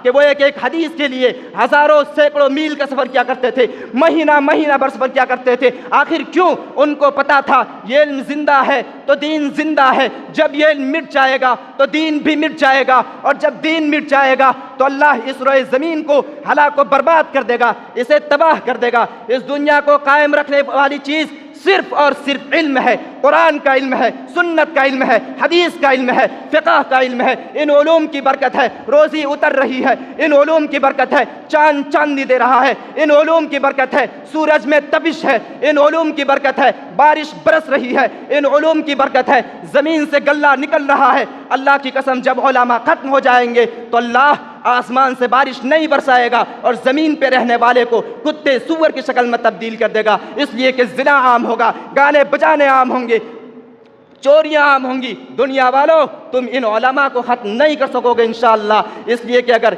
کہ وہ ایک ایک حدیث کے لیے ہزاروں سینکڑوں میل کا سفر کیا کرتے تھے، مہینہ مہینہ بھر سفر کیا کرتے تھے۔ آخر کیوں؟ ان کو پتا تھا یہ علم زندہ ہے تو دین زندہ ہے، جب یہ علم مٹ جائے گا تو دین بھی مٹ جائے گا، اور جب دین مٹ جائے گا تو اللہ اس روئے زمین کو ہلاک و برباد کر دے گا، اسے تباہ کر دے گا۔ اس دنیا کو قائم رکھنے والی چیز صرف اور صرف علم ہے، قرآن کا علم ہے، سنت کا علم ہے، حدیث کا علم ہے، فقہ کا علم ہے۔ ان علوم کی برکت ہے روزی اتر رہی ہے، ان علوم کی برکت ہے چاند چاندنی دے رہا ہے، ان علوم کی برکت ہے سورج میں تپش ہے، ان علوم کی برکت ہے بارش برس رہی ہے، ان علوم کی برکت ہے زمین سے غلہ نکل رہا ہے۔ اللہ کی قسم جب علماء ختم ہو جائیں گے تو اللہ آسمان سے بارش نہیں برسائے گا اور زمین پہ رہنے والے کو کتے سور کی شکل میں تبدیل کر دے گا، اس لیے کہ زنا عام ہوگا، گانے بجانے عام ہوں گے، چوریاں عام ہوں گی۔ دنیا والوں تم ان علماء کو ختم نہیں کر سکو گے انشاءاللہ، اس لیے کہ اگر